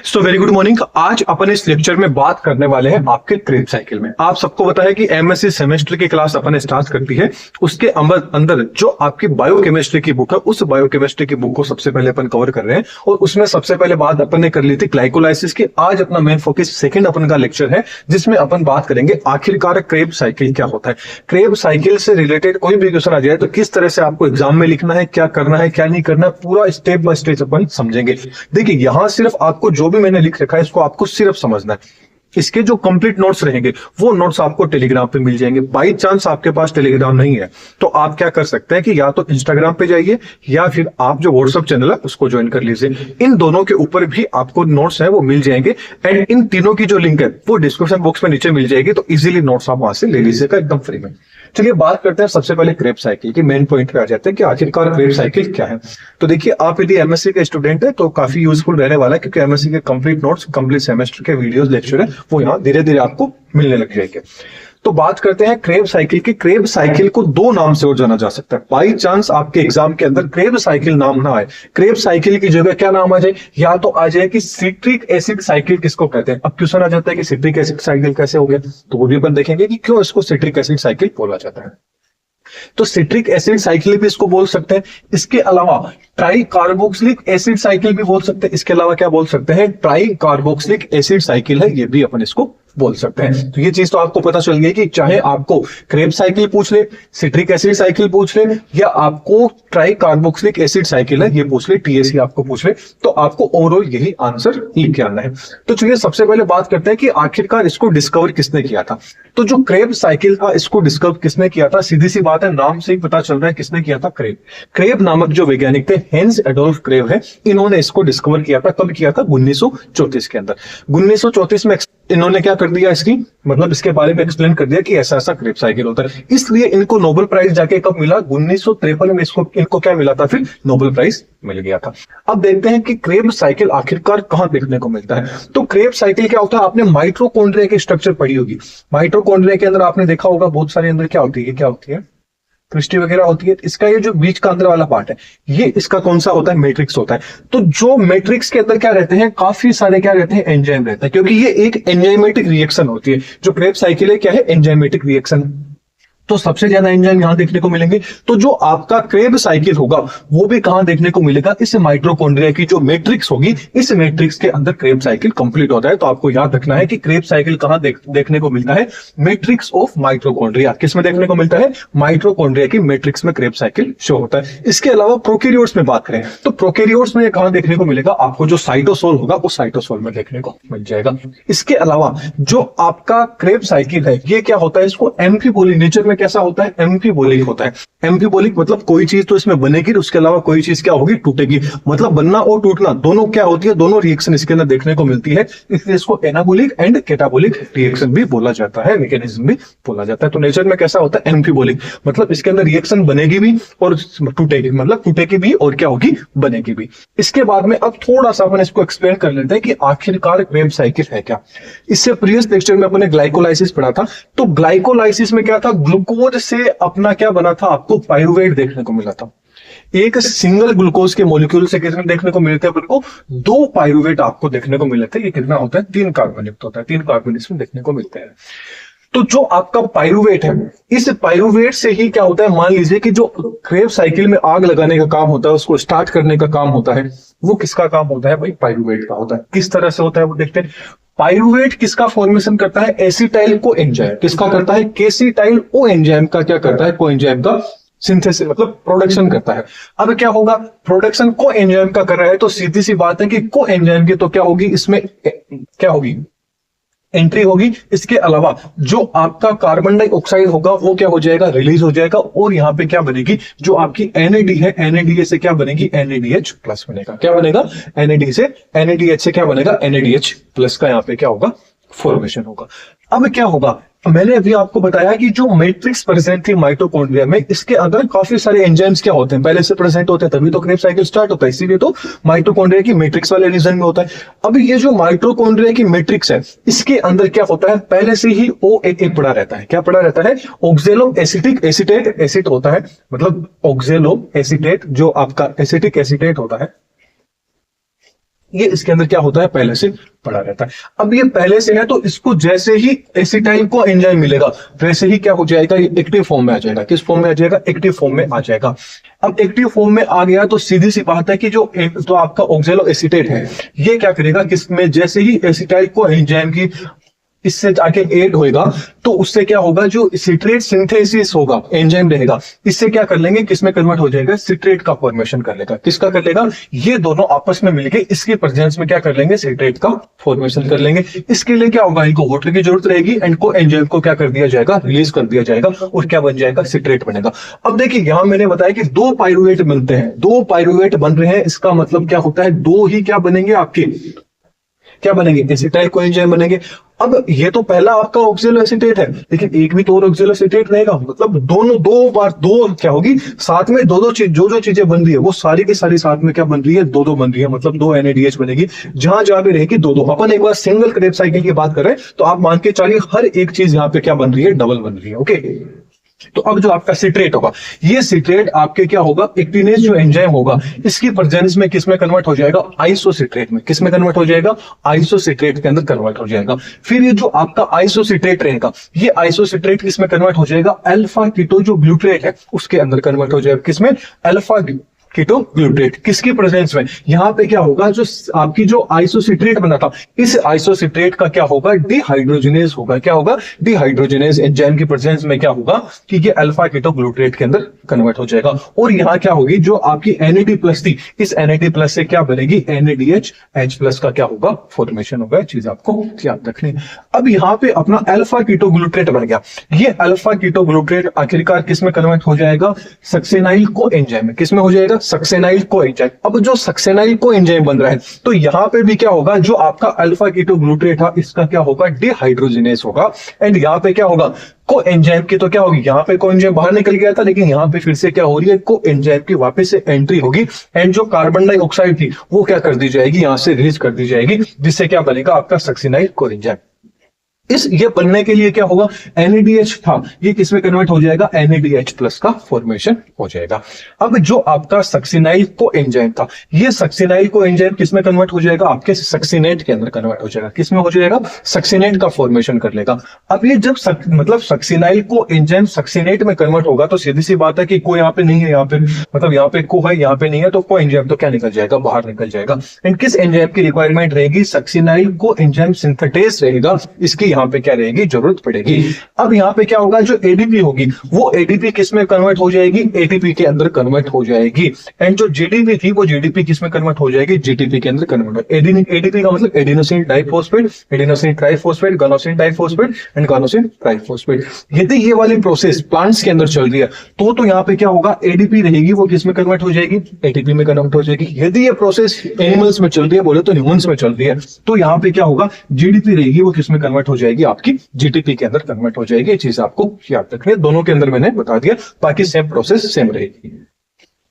So very good morning. आज अपन इस lecture में बात करने वाले हैं आपके क्रेब साइकिल में। आप सबको पता है कि एमएससी सेमेस्टर की क्लास अपन स्टार्ट करती है, उसके अंदर जो आपकी बायोकेमिस्ट्री की बुक है उस बायोकेमिस्ट्री की बुक को सबसे पहले अपन कवर कर रहे हैं और उसमें सबसे पहले बात अपन ने कर ली थी ग्लाइकोलाइसिस की। आज अपना मेन फोकस सेकंड अपन का लेक्चर है जिसमें अपन बात करेंगे आखिरकार क्रेब साइकिल क्या होता है। क्रेब साइकिल से रिलेटेड कोई भी क्वेश्चन आ जाए तो किस तरह से आपको एग्जाम में लिखना है, क्या करना है क्या नहीं करना, पूरा स्टेप बाय स्टेप अपन समझेंगे। देखिए यहां सिर्फ आपको जो भी मैंने लिख रखा है इसको आपको सिर्फ समझना है। इसके जो कंप्लीट नोट्स रहेंगे वो नोट्स आपको टेलीग्राम पे मिल जाएंगे। बाई चांस आपके पास टेलीग्राम नहीं है तो आप क्या कर सकते हैं कि या तो इंस्टाग्राम पे जाइए या फिर आप जो व्हाट्सएप चैनल है उसको ज्वाइन कर लीजिए। इन दोनों के ऊपर भी आपको नोट्स है वो मिल जाएंगे एंड इन तीनों की जो लिंक है वो डिस्क्रिप्शन बॉक्स में नीचे मिल जाएगी, तो इजीली नोट्स आप वहां से ले लीजिएगा एकदम फ्री में। चलिए बात करते हैं सबसे पहले क्रेब साइकिल की। मेन पॉइंट पे आ जाते हैं कि आखिरकार क्रेब साइकिल क्या है। तो देखिए आप यदि एमएससी के स्टूडेंट है तो काफी यूजफुल रहने वाला है क्योंकि एमएससी के कंप्लीट नोट्स, कंप्लीट सेमेस्टर के वीडियोस, लेक्चर है वो यहाँ धीरे धीरे आपको मिलने लग जाएंगे। तो बात करते हैं क्रेब साइकिल की। क्रेब साइकिल को दो नाम से और जाना जा सकता है। बाई चांस आपके एग्जाम के अंदर क्रेब साइकिल नाम ना आए, क्रेब साइकिल की जगह क्या नाम आ जाए, या तो आ जाए कि सिट्रिक एसिड साइकिल किसको कहते हैं। अब क्वेश्चन आ जाता है कि सिट्रिक एसिड साइकिल कैसे हो गया, तो वो भी अपन देखेंगे कि क्यों इसको सिट्रिक एसिड साइकिल बोला जाता है। तो सिट्रिक एसिड साइकिल भी इसको बोल सकते हैं। इसके अलावा ट्राई कार्बोक्सिलिक एसिड साइकिल भी बोल सकते हैं। इसके अलावा क्या बोल सकते हैं, ट्राई कार्बोक्सिलिक एसिड साइकिल है, ये भी अपन इसको बोल सकते हैं। तो ये चीज तो आपको पता चल गई कि चाहे आपको क्रेब साइकिल पूछ ले, सिट्रिक एसिड साइकिल पूछ ले, या आपको ट्राई कार्बोक्सिलिक एसिड साइकिल है ये पूछ ले, टीएससी आपको पूछ ले, तो आपको ओवरऑल यही आंसर लिख के आना है। तो चलिए सबसे पहले बात करते हैं कि आखिरकार इसको डिस्कवर किसने किया था। तो जो क्रेब साइकिल था इसको डिस्कवर किसने किया था, सीधी सी बात है, नाम से ही पता चल रहा है किसने किया था, क्रेब। क्रेब नामक जो वैज्ञानिक थे, हेंस एडोल्फ क्रेब है, इन्होंने इसको डिस्कवर किया था। कब किया था, 1934 के अंदर। 1934 में इन्होंने क्या कर दिया, इसकी मतलब इसके बारे में एक्सप्लेन कर दिया कि ऐसा ऐसा क्रेब साइकिल होता है। इसलिए इनको नोबेल प्राइज जाके कब मिला, 1953 में इनको क्या मिला था, फिर नोबेल प्राइज मिल गया था। अब देखते हैं कि क्रेब साइकिल आखिरकार कहां देखने को मिलता है। तो क्रेब साइकिल क्या होता है, आपने माइटोकॉन्ड्रिया की स्ट्रक्चर पढ़ी होगी। माइटोकॉन्ड्रिया के अंदर आपने देखा होगा बहुत सारे अंदर क्या होती है, क्रिस्टी वगैरह होती है। इसका ये जो बीच का अंदर वाला पार्ट है ये इसका कौन सा होता है, मैट्रिक्स होता है। तो जो मैट्रिक्स के अंदर क्या रहते हैं, काफी सारे क्या रहते हैं, एंजाइम रहते हैं, क्योंकि ये एक एंजाइमेटिक रिएक्शन होती है। जो क्रेब साइकिल है क्या है, एंजाइमेटिक रिएक्शन। तो सबसे ज्यादा एंजाइम यहां देखने को मिलेंगे। तो जो आपका क्रेब साइकिल होगा वो भी कहां देखने को मिलेगा, इस माइटोकॉन्ड्रिया की जो मैट्रिक्स होगी, इस मैट्रिक्स के अंदर क्रेब साइकिल कंप्लीट होता है। तो आपको याद रखना है कि क्रेब साइकिल कहां देखने को मिलता है, मैट्रिक्स ऑफ माइटोकॉन्ड्रिया। किसमें देखने को मिलता है, माइटोकॉन्ड्रिया की मैट्रिक्स में क्रेब साइकिल शो होता है। इसके अलावा प्रोकैरियोट्स में बात करें तो प्रोकैरियोट्स में कहां देखने को मिलेगा, आपको जो साइटोसोल होगा वो साइटोसोल में देखने को मिल जाएगा। इसके अलावा जो आपका क्रेब साइकिल है ये क्या होता है, इसको एम्फीबोलिक नेचर में कैसा होता है, एम्फीबोलिक होता है। एम्फीबोलिक मतलब कोई चीज तो इसमें बनेगी, उसके अलावा कोई चीज क्या होगी, टूटेगी। मतलब बनना और टूटना दोनों क्या होती है, दोनों रिएक्शन इसके अंदर देखने को मिलती है। इसलिए इसको एनाबोलिक एंड कैटाबोलिक रिएक्शन भी बोला जाता है, मैकेनिज्म भी बोला जाता है। तो नेचर में कैसा होता है, एम्फीबोलिक मतलब इसके अंदर रिएक्शन बनेगी भी और टूटेगी, मतलब टूटेगी भी और क्या होगी, बनेगी भी। इसके बाद में अब थोड़ा सा अपन इसको एक्सप्लेन कर लेते हैं कि आखिरकार क्रेब साइकिल है क्या। इससे प्रीवियस लेक्चर में अपने ग्लाइकोलाइसिस पढ़ा था। तो ग्लाइकोलाइसिस में क्या था, ग्लूकोज से अपना क्या बना था, आपको पाइरुवेट देखने को मिला था। एक सिंगल ग्लूकोज के मॉलिक्यूल से कितने देखने को मिलते हैं, अपन को 2 पाइरुवेट आपको देखने को मिले थे। ये कितना होता है, 3 कार्बन युक्त होता है, 3 कार्बन इसमें देखने को मिलते हैं। तो जो आपका पाइरुवेट है, इस पाइरुवेट से ही क्या होता है, मान लीजिए कि जो क्रेब साइकिल में आग लगाने का काम होता है, उसको स्टार्ट करने का काम होता है, वो किसका काम होता है भाई, पाइरुवेट का होता है। किस तरह से होता है वो देखते हैं। पाइरुवेट किसका फॉर्मेशन करता है, एसिटाइल को एंजाइम। किसका करता है, केसिटाइल ओ एंजाइम का क्या करता है, को एंजाइम का सिंथेसिस मतलब प्रोडक्शन करता है। अब क्या होगा, प्रोडक्शन को एंजाइम का कर रहा है तो सीधी सी बात है कि को एंजाइम की तो क्या होगी, इसमें क्या होगी, एंट्री होगी। इसके अलावा जो आपका कार्बन डाइऑक्साइड होगा वो क्या हो जाएगा, रिलीज हो जाएगा। और यहाँ पे क्या बनेगी, जो आपकी एनएडी है, एनएडीए से क्या बनेगी, एनएडीएच प्लस बनेगा। क्या बनेगा, एनएडी से एनएडीएच से क्या बनेगा, एनएडीएच प्लस का यहाँ पे क्या होगा, फॉर्मेशन होगा। अब क्या होगा, मैंने अभी आपको बताया कि जो मैट्रिक्स प्रेजेंट थी माइटोकॉन्ड्रिया में, इसके अंदर काफी सारे एंजाइम्स क्या होते हैं, पहले से प्रेजेंट होते हैं, तभी तो क्रेब साइकिल स्टार्ट होता है। इसीलिए तो माइटोकॉन्ड्रिया की मैट्रिक्स वाले रीजन में होता है। अब ये जो माइटोकॉन्ड्रिया की मैट्रिक्स है, इसके अंदर क्या होता है, पहले से ही OAA पड़ा रहता है। क्या पड़ा रहता है, ऑक्जेलो एसिटिक एसिटेट एसिड होता है। मतलब ऑक्जेलो एसिटेट जो आपका एसिटिक एसिटेट होता है, ये इसके अंदर क्या होता है, पहले से पड़ा रहता है। अब ये पहले से है तो इसको जैसे ही एसिटाइल को एंजाइम मिलेगा वैसे ही क्या हो जाएगा, ये एक्टिव फॉर्म में आ जाएगा। किस फॉर्म में आ जाएगा, एक्टिव फॉर्म में आ जाएगा। अब एक्टिव फॉर्म में आ गया तो सीधी सी बात है कि जो तो आपका ऑक्सैलो एसीटेट है ये क्या करेगा, किसमें जैसे ही एसिटाइल को एंजाइम की इससे जाके ऐड होएगा तो उससे क्या होगा, जो सिट्रेट सिंथेसिस होगा, एंजाइम रहेगा, इससे क्या कर लेंगे, किसमें कन्वर्ट हो जाएगा, सिट्रेट का फॉर्मेशन कर लेगा। किसका कर लेगा, ये दोनों आपस में मिलके इसके प्रेजेंस में क्या कर लेंगे, सिट्रेट का फॉर्मेशन कर लेंगे। इसके लिए क्या होगा, इनको वाटर की जरूरत रहेगी एंड को एंजाइम को क्या कर दिया जाएगा, रिलीज कर दिया जाएगा और क्या बन जाएगा, सिट्रेट बनेगा। अब देखिए यहां मैंने बताया कि दो पाइरुवेट बनते हैं, दो पाइरुवेट बन रहे हैं, इसका मतलब क्या होता है, दो ही क्या बनेंगे आपके, क्या बनेंगे, एसिटाइल कोएंजाइम बनेंगे। अब ये तो पहला आपका ऑक्सैलो एसीटेट है, लेकिन एक भी तो और ऑक्सैलो एसीटेट रहेगा, मतलब दोनों दो बार दो क्या होगी, साथ में दो दो चीज, जो चीजें बन रही है वो सारी की सारी साथ में क्या बन रही है, दो दो बन रही है, मतलब दो NADH बनेगी, जहां जहां भी रहेगी दो दो। अपन एक बार सिंगल क्रेब साइकिल की बात करें तो आप मान के चलिए हर एक चीज यहाँ पे क्या बन रही है, डबल बन रही है। ओके, तो अब जो आपका सिट्रेट होगा, ये सिट्रेट आपके क्या होगा, एक्टिनेज जो एंजाइम होगा इसकी प्रेजेंस में किसमें कन्वर्ट हो जाएगा, आइसोसिट्रेट में। किसमें कन्वर्ट हो जाएगा, आइसोसिट्रेट के अंदर कन्वर्ट हो जाएगा। फिर ये जो आपका आइसोसिट्रेट रहेगा, ये आइसोसिट्रेट किसमें कन्वर्ट हो जाएगा, अल्फा कीटो जो ग्लूट्रेट है उसके अंदर कन्वर्ट हो जाएगा। किसमें, अल्फा कीटो ग्लूट्रेट। किसकी प्रेजेंस में, यहां पे क्या होगा, जो आपकी जो आइसोसिट्रेट बना था, इस आइसोसिट्रेट का क्या होगा, डिहाइड्रोजिनेज होगा। क्या होगा, डिहाइड्रोजिनेज एंजाइम की प्रेजेंस में क्या होगा कि ये अल्फा कीटो ग्लूट्रेट के अंदर कन्वर्ट हो जाएगा। और यहां क्या होगी, जो आपकी NAD+ थी, इस NAD+ से क्या बनेगी, NADH+ का क्या होगा, फॉर्मेशन होगा। चीज आपको याद रखनी। अब यहां पे अपना अल्फा कीटो ग्लूट्रेट बन गया। ये अल्फा कीटो ग्लूट्रेट आखिरकार किसमें कन्वर्ट हो जाएगा, सक्सेनाइल को एंजाइम में। किसमें हो जाएगा, सक्सेनाइल को एंजाइम। अब जो सक्सेनाइल को एंजाइम बन रहा है तो यहां पे भी क्या होगा, जो आपका अल्फा कीटो ग्लूट्रेट था इसका क्या होगा, डिहाइड्रोजिनेज होगा। एंड यहां पे क्या होगा, को एंजाइम की तो क्या होगी, यहां पे को एंजाइम बाहर निकल गया था, लेकिन यहां पे फिर से क्या हो रही है, को एंजाइम की वापस से एंट्री होगी एंड जो कार्बन डाइऑक्साइड थी वो क्या कर दी जाएगी, यहां से रिलीज कर दी जाएगी, जिससे क्या बनेगा आपका सक्सेनाइल को एंजाइम। ये बनने के लिए क्या होगा, NADH था, ये किसमें कन्वर्ट हो जाएगा, NADH+ का फॉर्मेशन हो जाएगा। अब जो आपका सक्सिनाइल को एंजाइम था, ये सक्सिनाइल को एंजाइम किसमें कन्वर्ट हो जाएगा, आपके सक्सिनेट के अंदर कन्वर्ट हो जाएगा। किसमें हो जाएगा, सक्सिनेट का फॉर्मेशन कर लेगा। अब ये जब मतलब सक्सिनाइल को एंजाइम सक्सिनेट में कन्वर्ट होगा तो सीधी सी बात है कि को यहाँ पे नहीं है, यहाँ पे मतलब यहाँ पे को है, यहाँ पे नहीं है, तो को एंजाइम तो क्या निकल जाएगा, बाहर निकल जाएगा। एंड किस एंजाइम की रिक्वायरमेंट रहेगी, सक्सिनाइल को एंजाइम सिंथेटेज रहेगा, इसकी यहाँ पे क्या रहेगी, जरूरत पड़ेगी। अब यहाँ पे क्या होगा, जो ADP होगी वो ADP किस में कन्वर्ट हो जाएगी, ATP के अंदर कन्वर्ट हो जाएगी। एंड जो GDP थी वो GDP किस में कन्वर्ट हो जाएगी, GTP के अंदर कन्वर्ट हो। ADP का मतलब adenosine diphosphate, adenosine triphosphate, guanosine diphosphate and guanosine triphosphate. यदि ये वाली प्रोसेस प्लांट्स के अंदर चल रही है तो यहाँ पे क्या होगा, ADP रहेगी वो किस में कन्वर्ट हो जाएगी, ATP में कन्वर्ट हो जाएगी। यदि ये प्रोसेस एनिमल्स में चल रही है, बोले तो ह्यूमंस में चल रही है, तो यहाँ पे क्या होगा, GDP रहेगी वो किस में कन्वर्ट हो जाएगी, आपकी GTP के अंदर कन्वर्ट हो जाएगी। ये चीज आपको याद रखनी है, दोनों के अंदर मैंने बता दिया, बाकी सेम प्रोसेस सेम रहेगी।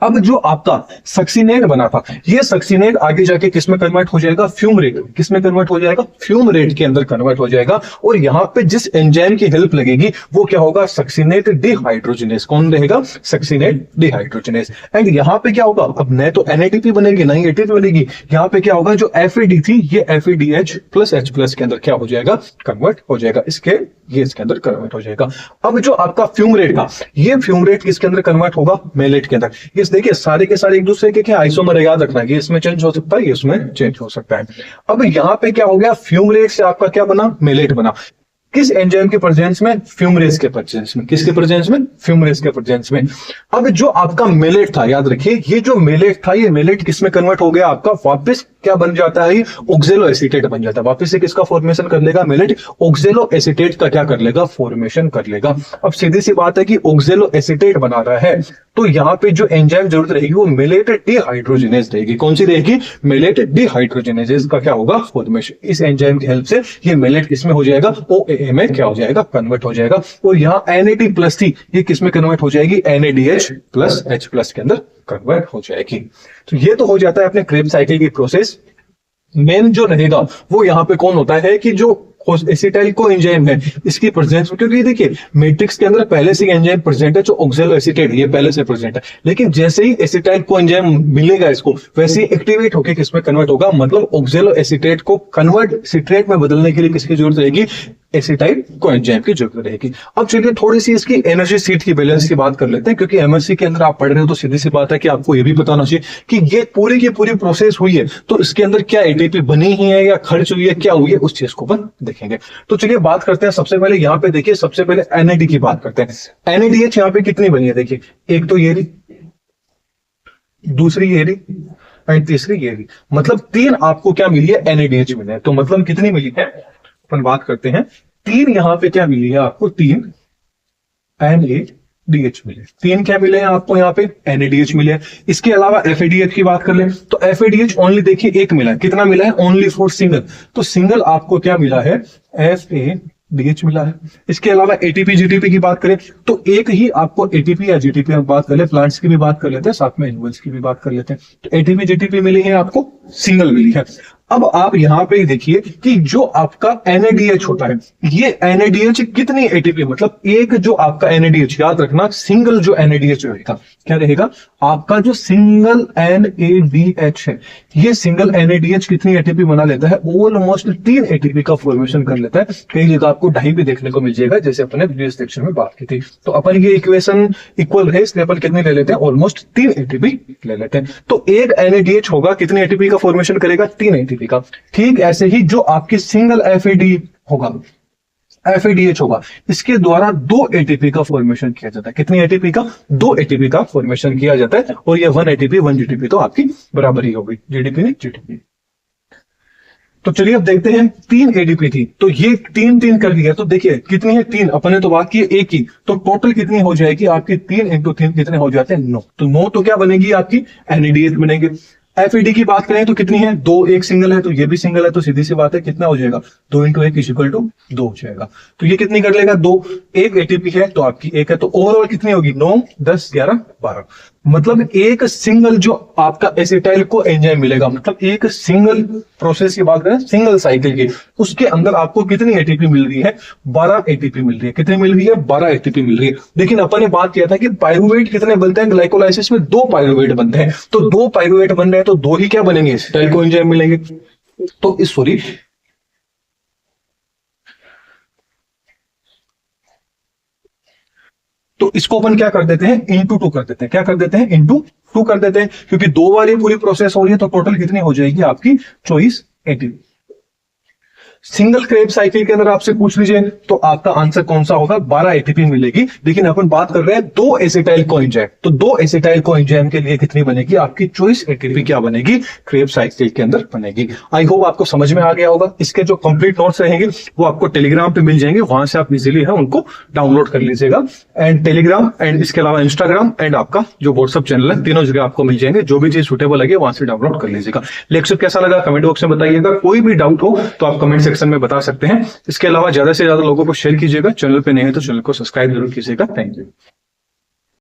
अब जो आपका सक्सिनेट बना था, ये सक्सिनेट आगे जाके किसमें कन्वर्ट हो जाएगा, फ्यूमरेट। किसमें कन्वर्ट हो जाएगा, फ्यूमरेट के अंदर कन्वर्ट हो जाएगा। और यहां पे जिस एंजाइम की हेल्प लगेगी वो क्या होगा, सक्सिनेट डिहाइड्रोजिनेज। कौन रहेगा, सक्सिनेट डिहाइड्रोजिनेज। एंड यहां पे क्या होगा, अब न तो NADP बनेगी ना ही ATP बनेगी, यहां पे क्या होगा, जो FAD थी ये FADH+H+ के अंदर क्या हो जाएगा, कन्वर्ट हो जाएगा। इसके अंदर कन्वर्ट हो जाएगा। अब जो आपका फ्यूमरेट था, ये फ्यूमरेट किसके अंदर कन्वर्ट होगा, मेलेट के अंदर। ये देखिए सारे के सारे एक दूसरे के क्या आइसोमर, याद रखना है, इसमें चेंज हो सकता है, इसमें चेंज हो सकता है। अब यहां पे क्या हो गया, फ्यूमरेट से आपका क्या बना, मेलेट बना। किस एंजाइम के प्रेजेंस में, फ्यूमरेज के प्रेजेंस में। किसके प्रेजेंस में, फ्यूमरेज के प्रेजेंस में। अब जो आपका मेलेट था, याद रखिए ये जो मेलेट था, ये मेलेट किसमें कन्वर्ट हो गया, आपका वापस क्या बन जाता है, ऑक्सैलो एसीटेट बन जाता है। वापस से किसका फॉर्मेशन कर लेगा, मेलेट ऑक्सैलो एसीटेट का क्या कर लेगा, फॉर्मेशन कर लेगा। अब सीधी सी बात है कि ऑक्सैलो एसीटेट बना रहा है तो यहाँ पे जो एंजाइम जरूरत रहेगी वो मेलेट डिहाइड्रोजिनेज रहेगी। कौन सी रहेगी, मेलेट डिहाइड्रोजिनेज का क्या होगा, फॉर्मेशन। इस एंजाइम की हेल्प से ये मेलेट किसमें हो जाएगा, OAA में क्या हो जाएगा, कन्वर्ट हो जाएगा। और यहाँ NAD+ थी, ये किसमें कन्वर्ट हो जाएगी, NADH+H+ के अंदर कन्वर्ट हो जाएगी। तो ये तो हो जाता है अपने क्रेब साइकिल की प्रोसेस। मेन जो रहेगा वो यहाँ पे कौन होता है कि जो एसिटाइल को एंजाइम है इसकी प्रेजेंस में, क्योंकि देखिए मैट्रिक्स के अंदर पहले से एंजाइम प्रेजेंट है जो ऑक्सैलो एसीटेट ये पहले से प्रेजेंट है, लेकिन जैसे ही एसिटाइल को एंजाइम मिलेगा इसको वैसे ही एक्टिवेट होकर किसमें कन्वर्ट होगा, मतलब ऑक्सैलो एसीटेट को कन्वर्ट सिट्रेट में बदलने के लिए किसकी जरूरत रहेगी, एसिटाइल को एंजाइम की जरूरत रहेगी। अब चलिए थोड़ी सी इसकी एनर्जी सीट की बैलेंस की बात कर लेते हैं, क्योंकि एमएससी के अंदर आप पढ़ रहे हो तो सीधी सी बात है कि आपको ये भी पता होना चाहिए कि ये पूरी की पूरी प्रोसेस हुई है तो इसके अंदर क्या एटीपी बनी ही है या खर्च हुई है, क्या हुई है, उस चीज को अपन देखेंगे। तो चलिए बात करते हैं, सबसे पहले यहाँ पे देखिए, सबसे पहले एनएडी की बात करते हैं। एनएडीएच यहाँ पे कितनी बनी है, देखिए एक तो ये रही, दूसरी ये रही एंड तीसरी ये रही, मतलब 3 आपको क्या मिली है, एनएडीएच मिले हैं। तो मतलब कितनी मिली है, अपन बात करते हैं 3 यहां पे क्या मिली है आपको, 3 NADH मिले। 3 क्या मिले हैं आपको यहाँ पे, NADH मिले हैं। इसके अलावा FADH की बात कर ले तो FADH ओनली देखिए एक मिला है, कितना मिला है, ओनली फॉर सिंगल, तो सिंगल आपको क्या मिला है, FADH मिला है। इसके अलावा ATP GTP की बात करें तो एक ही आपको ATP या GTP हम बात कर ले, प्लांट्स की भी बात कर लेते हैं, साथ में एनिमल्स की भी बात कर लेते हैं। तो ATP GTP मिली है आपको, सिंगल मिली है। अब आप यहां पे देखिए कि जो आपका NADH होता है, ये NADH कितनी ATP, मतलब एक जो आपका NADH, याद रखना सिंगल जो NADH रहेगा क्या रहेगा, आपका जो सिंगल NADH है, ये सिंगल NADH कितनी ATP बना लेता है, ऑलमोस्ट 3 ATP का फॉर्मेशन कर लेता है। कई जगह आपको 2.5 भी देखने को मिल जाएगा, जैसे अपने प्रीवियस लेक्चर में बात की थी। तो अपन ये इक्वेशन इक्वल है, इसलिए अपन कितने ले लेते हैं, ऑलमोस्ट 3 ATP ले लेते हैं। तो एक NADH होगा कितनी ATP का फॉर्मेशन करेगा, 3 ATP का। ठीक ऐसे ही जो आपकी सिंगल FADH होगा, इसके द्वारा 2 ATP का फॉर्मेशन किया जाता है। कितनी ATP का, 2 ATP का फॉर्मेशन किया जाता है, और ये 1 ATP 1 GTP तो आपकी बराबर ही होगी, GDP नहीं GTP। तो चलिए अब देखते हैं, 3 ADP थी तो ये 3 कर दिया, तो देखिए कितनी है, 3, अपन ने तो बात की एक ही, तो टोटल कितनी हो जाएगी आपकी, 3 × 3 कितने हो जाते हैं, 9। तो 9 तो क्या बनेगी आपकी, NADH बनेंगे। FAD की बात करें तो कितनी है, 2, एक सिंगल है तो ये भी सिंगल है, तो सीधी सी बात है कितना हो जाएगा, 2 × 1 = 2 हो जाएगा। तो ये कितनी कर लेगा, 2, एक ATP है तो आपकी एक है, तो ओवरऑल कितनी होगी, 9, 10, 11, 12। मतलब एक सिंगल जो आपका एसिटाइल को एंजाइम मिलेगा, मतलब एक सिंगल प्रोसेस की बात करें, सिंगल साइकिल की, उसके अंदर आपको कितनी ATP मिल रही है, 12 ATP मिल रही है। कितनी मिल रही है, 12 ATP मिल रही है। लेकिन अपन ने बात किया था कि पायरुवेट कितने बनते हैं, ग्लाइकोलाइसिस में 2 पायरुवेट बनते हैं, तो 2 पायरुवेट बन रहे हैं तो 2 ही क्या बनेंगे, एसिटाइल को एंजाइम मिलेंगे। तो इस सॉरी तो इसको अपन क्या कर देते हैं, × 2 कर देते हैं। क्या कर देते हैं, × 2 कर देते हैं, क्योंकि 2 बार ये पूरी प्रोसेस हो रही है, तो टोटल कितनी हो जाएगी आपकी 24 ATP। सिंगल क्रेब साइकिल के अंदर आपसे पूछ लीजिए तो आपका आंसर कौन सा होगा, 12 ATP मिलेगी। लेकिन अपन बात कर रहे हैं 2 एसिटाइल कोएंजाइम, तो 2 एसिटाइल कोएंजाइम के लिए कितनी बनेगी आपकी 24 ATP क्या बनेगी, क्रेब साइकिल के अंदर बनेगी। आई होप आपको समझ में आ गया होगा। इसके जो कंप्लीट नोट्स रहेंगे वो आपको टेलीग्राम पे मिल जाएंगे, वहां से आप इजीली है उनको डाउनलोड कर लीजिएगा। एंड टेलीग्राम एंड इसके अलावा इंस्टाग्राम एंड आपका जो व्हाट्सअप चैनल है, तीनों जगह आपको मिल जाएंगे। जो भी चीज सुटेबल लगे वहां से डाउनलोड कर लीजिएगा। लेक्चर कैसा लगा कमेंट बॉक्स में बताइएगा। कोई भी डाउट हो तो आप कमेंट सेक्शन में बता सकते हैं। इसके अलावा ज्यादा से ज्यादा लोगों को शेयर कीजिएगा। चैनल पे नहीं है तो चैनल को सब्सक्राइब जरूर कीजिएगा। Thank you.